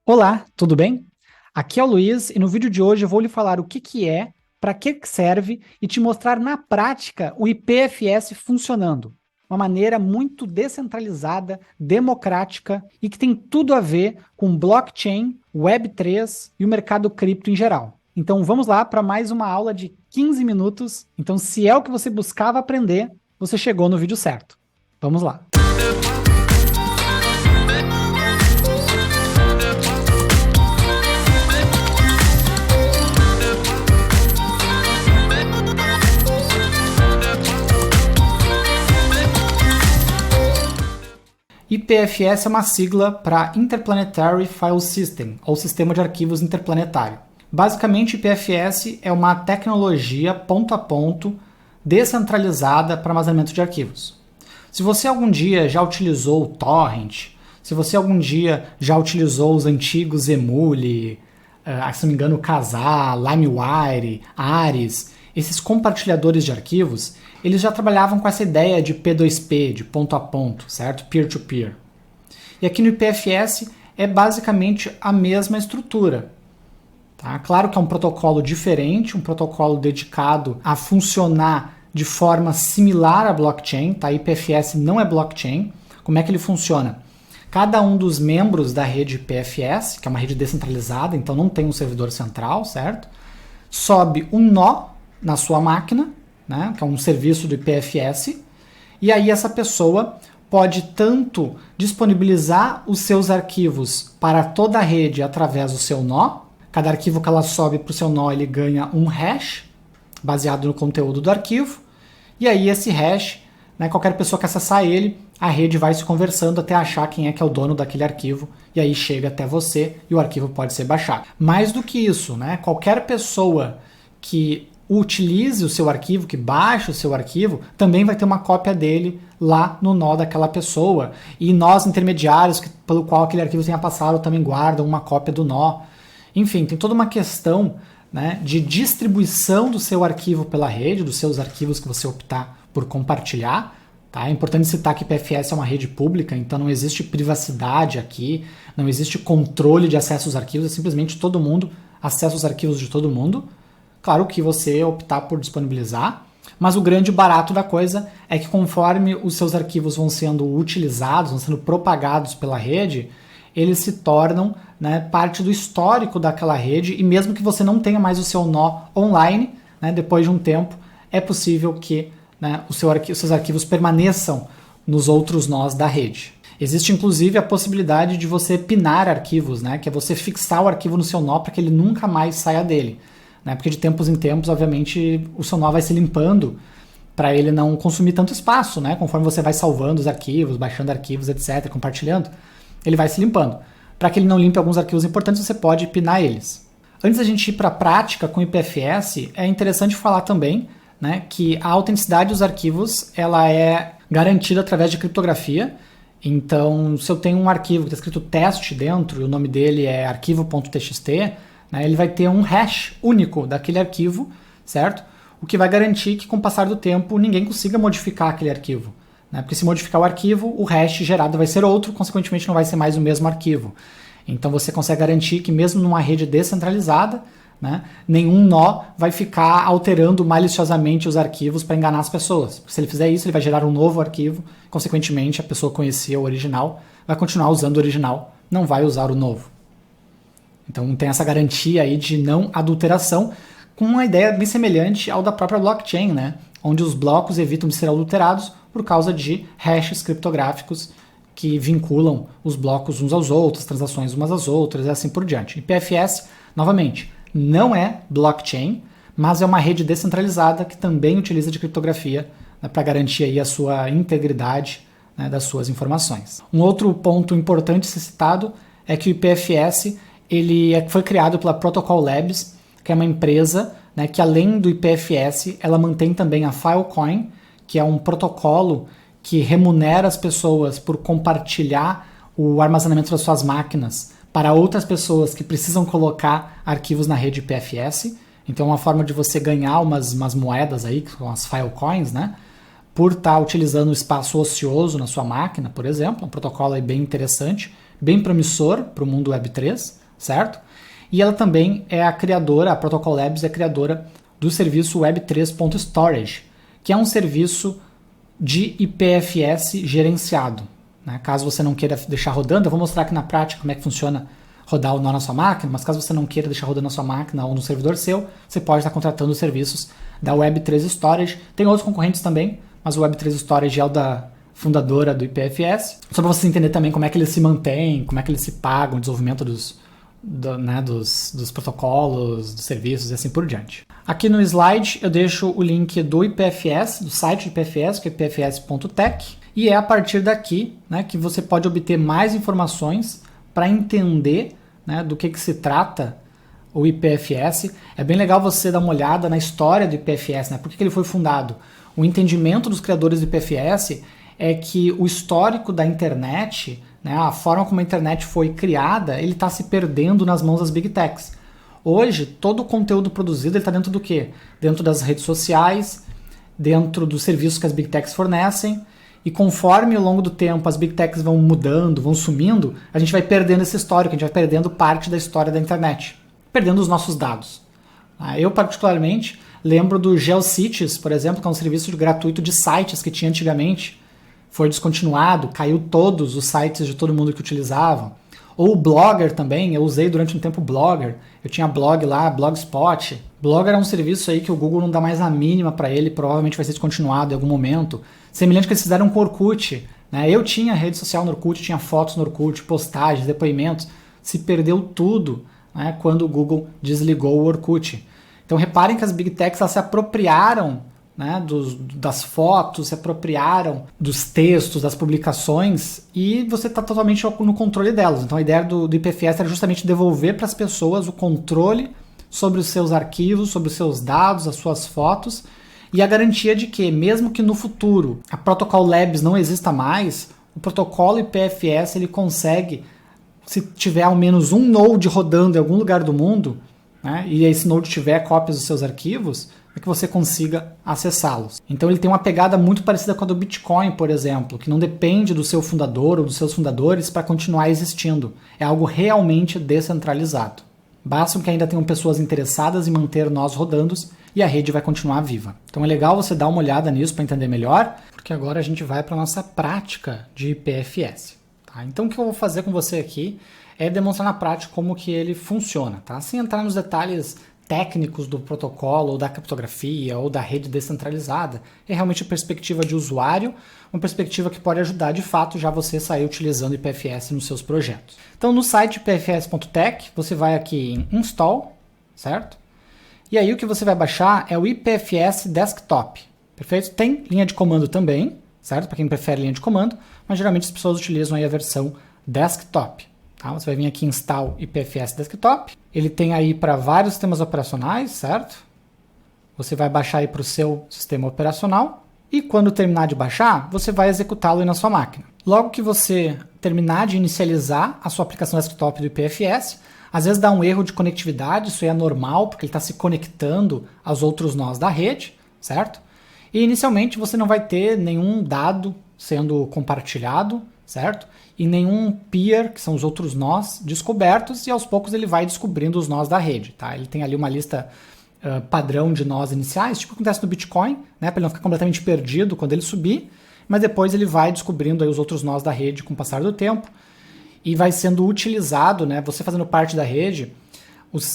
Olá, tudo bem? Aqui é o Luiz e no vídeo de hoje eu vou lhe falar o que é, para que serve e te mostrar na prática o IPFS funcionando. Uma maneira muito descentralizada, democrática e que tem tudo a ver com blockchain, Web3 e o mercado cripto em geral. Então vamos lá para mais uma aula de 15 minutos. Então, se é o que você buscava aprender, você chegou no vídeo certo. Vamos lá. IPFS é uma sigla para Interplanetary File System, ou Sistema de Arquivos Interplanetário. Basicamente, IPFS é uma tecnologia ponto a ponto descentralizada para armazenamento de arquivos. Se você algum dia já utilizou o Torrent, se você algum dia já utilizou os antigos Emule, se não me engano, Kazaa, LimeWire, Ares, esses compartilhadores de arquivos, eles já trabalhavam com essa ideia de P2P, de ponto a ponto, certo? Peer-to-peer. E aqui no IPFS é basicamente a mesma estrutura. Tá? Claro que é um protocolo diferente, um protocolo dedicado a funcionar de forma similar à blockchain. Tá? IPFS não é blockchain. Como é que ele funciona? Cada um dos membros da rede IPFS, que é uma rede descentralizada, então não tem um servidor central, certo? Sobe um nó na sua máquina, né, que é um serviço do IPFS, e aí essa pessoa pode tanto disponibilizar os seus arquivos para toda a rede através do seu nó. Cada arquivo que ela sobe para o seu nó, ele ganha um hash, baseado no conteúdo do arquivo, e aí esse hash, né, qualquer pessoa que acessar ele, a rede vai se conversando até achar quem é que é o dono daquele arquivo, e aí chega até você e o arquivo pode ser baixado. Mais do que isso, né, qualquer pessoa que utilize o seu arquivo, que baixe o seu arquivo, também vai ter uma cópia dele lá no nó daquela pessoa. E nós, intermediários, pelo qual aquele arquivo tenha passado, também guardam uma cópia do nó. Enfim, tem toda uma questão, né, de distribuição do seu arquivo pela rede, dos seus arquivos que você optar por compartilhar. Tá? É importante citar que IPFS é uma rede pública, então não existe privacidade aqui, não existe controle de acesso aos arquivos, é simplesmente todo mundo acessa os arquivos de todo mundo. Claro que você optar por disponibilizar, mas o grande barato da coisa é que conforme os seus arquivos vão sendo utilizados, vão sendo propagados pela rede, eles se tornam, né, parte do histórico daquela rede, e mesmo que você não tenha mais o seu nó online, né, depois de um tempo, é possível que, né, os seus arquivos permaneçam nos outros nós da rede. Existe inclusive a possibilidade de você pinar arquivos, né, que é você fixar o arquivo no seu nó para que ele nunca mais saia dele. Né? Porque de tempos em tempos, obviamente, o seu nó vai se limpando para ele não consumir tanto espaço, né? Conforme você vai salvando os arquivos, baixando arquivos, etc., compartilhando, ele vai se limpando. Para que ele não limpe alguns arquivos importantes, você pode pinar eles. Antes da gente ir para a prática com o IPFS, é interessante falar também, né, que a autenticidade dos arquivos ela é garantida através de criptografia. Então, se eu tenho um arquivo que está escrito teste dentro e o nome dele é arquivo.txt, ele vai ter um hash único daquele arquivo, certo? O que vai garantir que com o passar do tempo ninguém consiga modificar aquele arquivo. Né? Porque se modificar o arquivo, o hash gerado vai ser outro, consequentemente não vai ser mais o mesmo arquivo. Então você consegue garantir que mesmo numa rede descentralizada, né, nenhum nó vai ficar alterando maliciosamente os arquivos para enganar as pessoas. Porque se ele fizer isso, ele vai gerar um novo arquivo, consequentemente a pessoa conhecia o original, vai continuar usando o original, não vai usar o novo. Então tem essa garantia aí de não adulteração, com uma ideia bem semelhante ao da própria blockchain, né? Onde os blocos evitam de ser adulterados por causa de hashes criptográficos que vinculam os blocos uns aos outros, transações umas às outras e assim por diante. IPFS, novamente, não é blockchain, mas é uma rede descentralizada que também utiliza de criptografia, né, para garantir aí a sua integridade, né, das suas informações. Um outro ponto importante a ser citado é que o IPFS foi criado pela Protocol Labs, que é uma empresa, né, que além do IPFS, ela mantém também a Filecoin, que é um protocolo que remunera as pessoas por compartilhar o armazenamento das suas máquinas para outras pessoas que precisam colocar arquivos na rede IPFS. Então é uma forma de você ganhar umas moedas aí, que são as Filecoins, né, por estar utilizando o espaço ocioso na sua máquina, por exemplo. Um protocolo aí bem interessante, bem promissor para o mundo Web3, certo? E ela também é a criadora, a Protocol Labs é a criadora do serviço Web3.Storage, que é um serviço de IPFS gerenciado. Né? Caso você não queira deixar rodando, eu vou mostrar aqui na prática como é que funciona rodar o nó na sua máquina, mas caso você não queira deixar rodando na sua máquina ou no servidor seu, você pode estar contratando os serviços da Web3 Storage. Tem outros concorrentes também, mas o Web3 Storage é o da fundadora do IPFS. Só para você entender também como é que eles se mantêm, como é que eles se pagam, o desenvolvimento dos protocolos, dos serviços e assim por diante. Aqui no slide eu deixo o link do IPFS, do site do IPFS, que é ipfs.tech, e é a partir daqui, né, que você pode obter mais informações para entender, né, do que se trata o IPFS. É bem legal você dar uma olhada na história do IPFS, né, por que ele foi fundado. O entendimento dos criadores do IPFS é que o histórico da internet, né, a forma como a internet foi criada, ele está se perdendo nas mãos das Big Techs. Hoje, todo o conteúdo produzido está dentro do quê? Dentro das redes sociais, dentro dos serviços que as Big Techs fornecem, e conforme ao longo do tempo as Big Techs vão mudando, vão sumindo, a gente vai perdendo esse histórico, a gente vai perdendo parte da história da internet, perdendo os nossos dados. Eu, particularmente, lembro do GeoCities, por exemplo, que é um serviço gratuito de sites que tinha antigamente, foi descontinuado, caiu todos os sites de todo mundo que utilizavam. Ou o Blogger também, eu usei durante um tempo o Blogger, eu tinha blog lá, Blogspot. Blogger é um serviço aí que o Google não dá mais a mínima para ele, provavelmente vai ser descontinuado em algum momento. Semelhante que eles fizeram com o Orkut, né? Eu tinha rede social no Orkut, tinha fotos no Orkut, postagens, depoimentos, se perdeu tudo, né, quando o Google desligou o Orkut. Então reparem que as Big Techs elas se apropriaram, né, das fotos, se apropriaram dos textos, das publicações, e você está totalmente no controle delas. Então a ideia do IPFS era justamente devolver para as pessoas o controle sobre os seus arquivos, sobre os seus dados, as suas fotos, e a garantia de que, mesmo que no futuro a Protocol Labs não exista mais, o protocolo IPFS ele consegue, se tiver ao menos um node rodando em algum lugar do mundo, né, e esse node tiver cópias dos seus arquivos, é que você consiga acessá-los. Então ele tem uma pegada muito parecida com a do Bitcoin, por exemplo, que não depende do seu fundador ou dos seus fundadores para continuar existindo. É algo realmente descentralizado. Basta que ainda tenham pessoas interessadas em manter nós rodando e a rede vai continuar viva. Então é legal você dar uma olhada nisso para entender melhor, porque agora a gente vai para a nossa prática de IPFS. Tá? Então o que eu vou fazer com você aqui é demonstrar na prática como que ele funciona, tá? Sem entrar nos detalhes técnicos do protocolo, ou da criptografia, ou da rede descentralizada. É realmente a perspectiva de usuário, uma perspectiva que pode ajudar de fato já você sair utilizando IPFS nos seus projetos. Então no site ipfs.tech, você vai aqui em Install, certo? E aí o que você vai baixar é o IPFS Desktop, perfeito? Tem linha de comando também, certo? Para quem prefere linha de comando, mas geralmente as pessoas utilizam aí a versão Desktop. Tá? Você vai vir aqui em Install IPFS Desktop. Ele tem aí para vários sistemas operacionais, certo? Você vai baixar aí para o seu sistema operacional e quando terminar de baixar, você vai executá-lo aí na sua máquina. Logo que você terminar de inicializar a sua aplicação desktop do IPFS, às vezes dá um erro de conectividade, isso é normal, porque ele está se conectando aos outros nós da rede, certo? E inicialmente você não vai ter nenhum dado sendo compartilhado, certo? E nenhum peer, que são os outros nós, descobertos, e aos poucos ele vai descobrindo os nós da rede. Tá? Ele tem ali uma lista padrão de nós iniciais, tipo o que acontece no Bitcoin, né, para ele não ficar completamente perdido quando ele subir, mas depois ele vai descobrindo aí os outros nós da rede com o passar do tempo, e vai sendo utilizado, né, você fazendo parte da rede,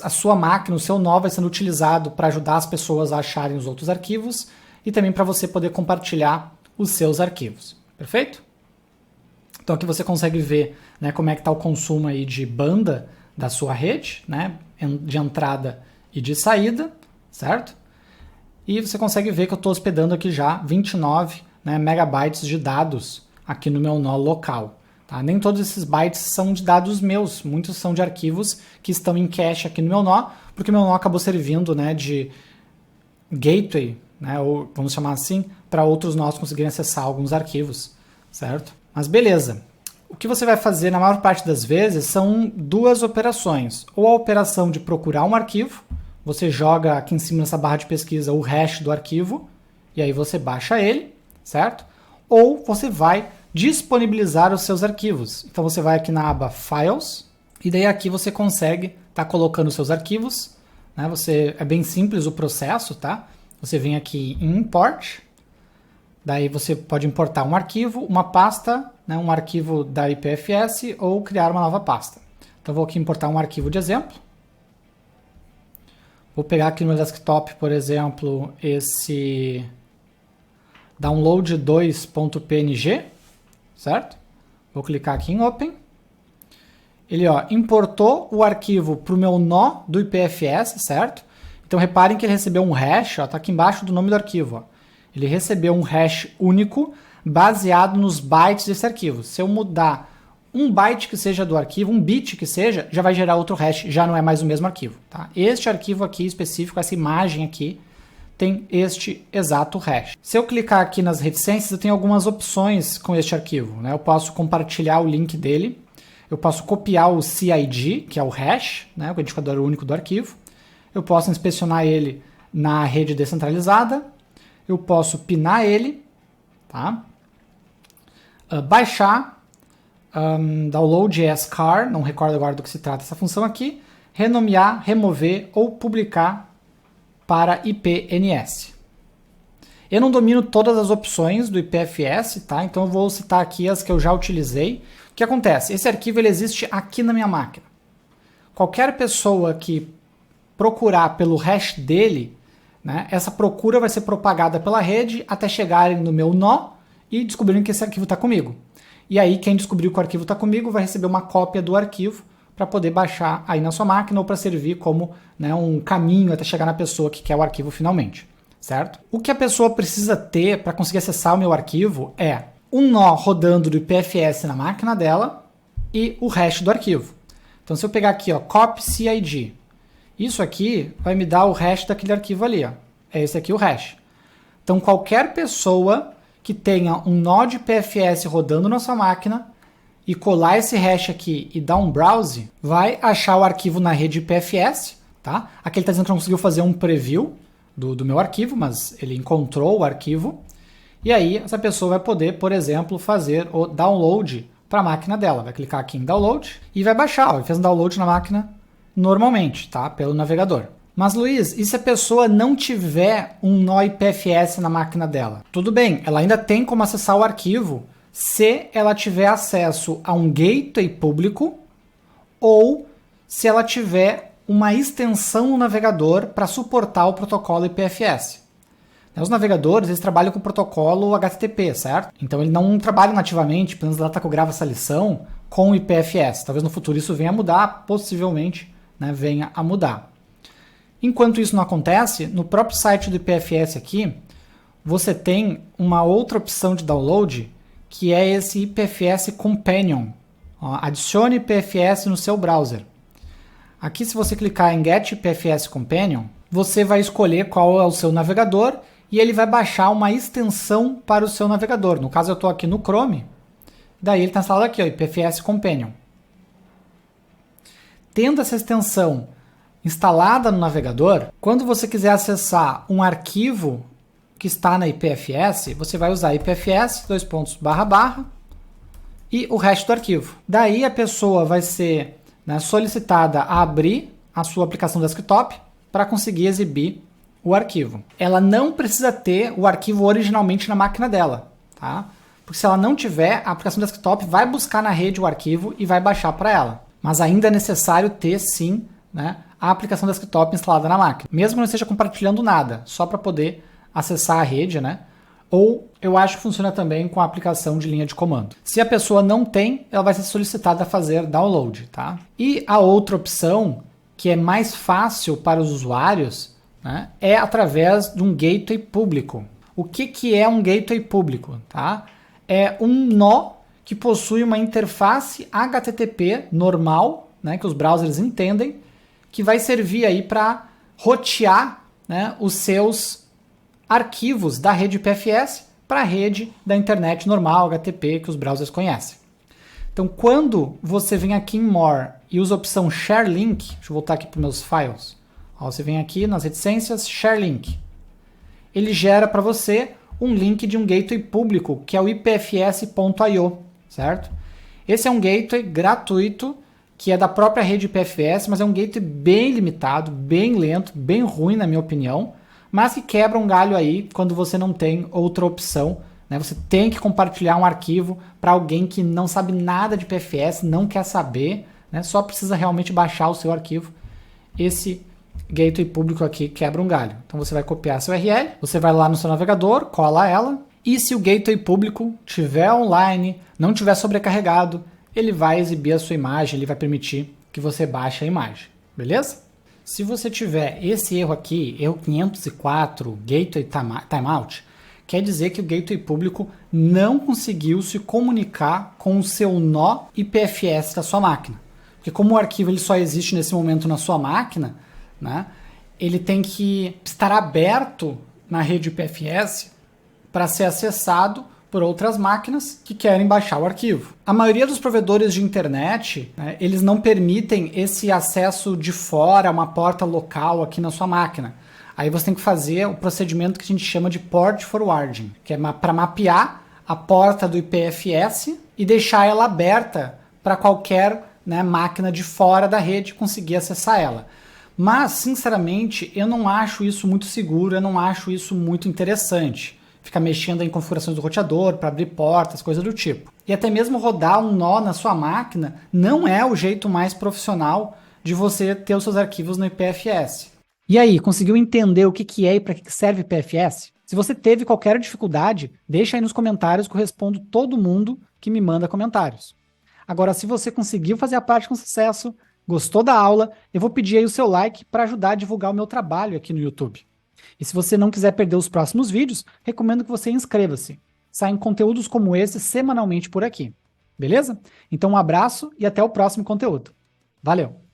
a sua máquina, o seu nó vai sendo utilizado para ajudar as pessoas a acharem os outros arquivos, e também para você poder compartilhar os seus arquivos. Perfeito? Então aqui você consegue ver, né, como é que está o consumo aí de banda da sua rede, né, de entrada e de saída, certo? E você consegue ver que eu estou hospedando aqui já 29, né, megabytes de dados aqui no meu nó local. Tá? Nem todos esses bytes são de dados meus, muitos são de arquivos que estão em cache aqui no meu nó, porque meu nó acabou servindo, né, de gateway, né, ou vamos chamar assim, para outros nós conseguirem acessar alguns arquivos, certo? Mas beleza, o que você vai fazer na maior parte das vezes são duas operações. Ou a operação de procurar um arquivo, você joga aqui em cima nessa barra de pesquisa o hash do arquivo, e aí você baixa ele, certo? Ou você vai disponibilizar os seus arquivos. Então você vai aqui na aba Files, e daí aqui você consegue estar colocando os seus arquivos, né? É bem simples o processo, tá? Você vem aqui em Import, daí você pode importar um arquivo, uma pasta, né? Um arquivo da IPFS ou criar uma nova pasta. Então vou aqui importar um arquivo de exemplo. Vou pegar aqui no desktop, por exemplo, esse download2.png, certo? Vou clicar aqui em Open. Ele importou o arquivo para o meu nó do IPFS, certo? Então reparem que ele recebeu um hash, está aqui embaixo do nome do arquivo. Ele recebeu um hash único baseado nos bytes desse arquivo. Se eu mudar um byte que seja do arquivo, um bit que seja, já vai gerar outro hash, já não é mais o mesmo arquivo. Tá? Este arquivo aqui específico, essa imagem aqui, tem este exato hash. Se eu clicar aqui nas reticências, eu tenho algumas opções com este arquivo, né? Eu posso compartilhar o link dele, eu posso copiar o CID, que é o hash, né? O identificador único do arquivo, eu posso inspecionar ele na rede descentralizada, eu posso pinar ele, tá? Baixar, download as-car, não recordo agora do que se trata essa função aqui, renomear, remover ou publicar para IPNS. Eu não domino todas as opções do IPFS, tá? Então eu vou citar aqui as que eu já utilizei. O que acontece? Esse arquivo ele existe aqui na minha máquina. Qualquer pessoa que procurar pelo hash dele, né, essa procura vai ser propagada pela rede até chegarem no meu nó e descobrirem que esse arquivo está comigo. E aí quem descobriu que o arquivo está comigo vai receber uma cópia do arquivo para poder baixar aí na sua máquina ou para servir como, né, um caminho até chegar na pessoa que quer o arquivo finalmente, certo? O que a pessoa precisa ter para conseguir acessar o meu arquivo é um nó rodando do IPFS na máquina dela e o hash do arquivo. Então se eu pegar aqui, copy CID, isso aqui vai me dar o hash daquele arquivo ali, é esse aqui o hash. Então qualquer pessoa que tenha um nó de IPFS rodando na sua máquina e colar esse hash aqui e dar um browse, vai achar o arquivo na rede IPFS, tá? Aqui ele está dizendo que não conseguiu fazer um preview do meu arquivo, mas ele encontrou o arquivo. E aí essa pessoa vai poder, por exemplo, fazer o download para a máquina dela. Vai clicar aqui em download e vai baixar. Ele fez um download na máquina normalmente, tá? Pelo navegador. Mas Luiz, e se a pessoa não tiver um nó IPFS na máquina dela? Tudo bem, ela ainda tem como acessar o arquivo se ela tiver acesso a um gateway público ou se ela tiver uma extensão no navegador para suportar o protocolo IPFS. Os navegadores eles trabalham com o protocolo HTTP, certo? Então ele não trabalha nativamente, pelo menos Data que eu gravo essa lição, com o IPFS. Talvez no futuro isso venha a mudar, possivelmente, né, venha a mudar. Enquanto isso não acontece, no próprio site do IPFS aqui, você tem uma outra opção de download, que é esse IPFS Companion. Adicione IPFS no seu browser. Aqui, se você clicar em Get IPFS Companion, você vai escolher qual é o seu navegador e ele vai baixar uma extensão para o seu navegador. No caso, eu estou aqui no Chrome, daí ele está instalado aqui, IPFS Companion. Tendo essa extensão instalada no navegador, quando você quiser acessar um arquivo que está na IPFS, você vai usar IPFS, e o hash do arquivo. Daí a pessoa vai ser, né, solicitada a abrir a sua aplicação desktop para conseguir exibir o arquivo. Ela não precisa ter o arquivo originalmente na máquina dela, tá? Porque se ela não tiver, a aplicação desktop vai buscar na rede o arquivo e vai baixar para ela. Mas ainda é necessário ter, sim, né, a aplicação desktop instalada na máquina. Mesmo que não esteja compartilhando nada, só para poder acessar a rede, né? Ou eu acho que funciona também com a aplicação de linha de comando. Se a pessoa não tem, ela vai ser solicitada a fazer download, tá? E a outra opção, que é mais fácil para os usuários, né, é através de um gateway público. O que é um gateway público? Tá? É um nó que possui uma interface HTTP normal, né, que os browsers entendem, que vai servir aí para rotear, né, os seus arquivos da rede IPFS para a rede da internet normal, HTTP, que os browsers conhecem. Então, quando você vem aqui em More e usa a opção Share Link, deixa eu voltar aqui para os meus files, você vem aqui nas reticências, Share Link. Ele gera para você um link de um gateway público, que é o ipfs.io, certo? Esse é um gateway gratuito, que é da própria rede IPFS, mas é um gateway bem limitado, bem lento, bem ruim na minha opinião, mas que quebra um galho aí quando você não tem outra opção, né? Você tem que compartilhar um arquivo para alguém que não sabe nada de IPFS, não quer saber, né? Só precisa realmente baixar o seu arquivo. Esse gateway público aqui quebra um galho. Então você vai copiar essa URL, você vai lá no seu navegador, cola ela, e se o gateway público estiver online, não estiver sobrecarregado, ele vai exibir a sua imagem, ele vai permitir que você baixe a imagem, beleza? Se você tiver esse erro aqui, erro 504, gateway timeout, quer dizer que o gateway público não conseguiu se comunicar com o seu nó IPFS da sua máquina. Porque como o arquivo ele só existe nesse momento na sua máquina, né, ele tem que estar aberto na rede IPFS para ser acessado por outras máquinas que querem baixar o arquivo. A maioria dos provedores de internet, né, eles não permitem esse acesso de fora, uma porta local aqui na sua máquina. Aí você tem que fazer o procedimento que a gente chama de port forwarding, que é para mapear a porta do IPFS e deixar ela aberta para qualquer, né, máquina de fora da rede conseguir acessar ela. Mas, sinceramente, eu não acho isso muito seguro, eu não acho isso muito interessante. Ficar mexendo em configurações do roteador para abrir portas, coisa do tipo. E até mesmo rodar um nó na sua máquina não é o jeito mais profissional de você ter os seus arquivos no IPFS. E aí, conseguiu entender o que é e para que serve o IPFS? Se você teve qualquer dificuldade, deixa aí nos comentários que eu respondo todo mundo que me manda comentários. Agora, se você conseguiu fazer a parte com sucesso, gostou da aula, eu vou pedir aí o seu like para ajudar a divulgar o meu trabalho aqui no YouTube. E se você não quiser perder os próximos vídeos, recomendo que você inscreva-se. Saem conteúdos como esse semanalmente por aqui. Beleza? Então um abraço e até o próximo conteúdo. Valeu!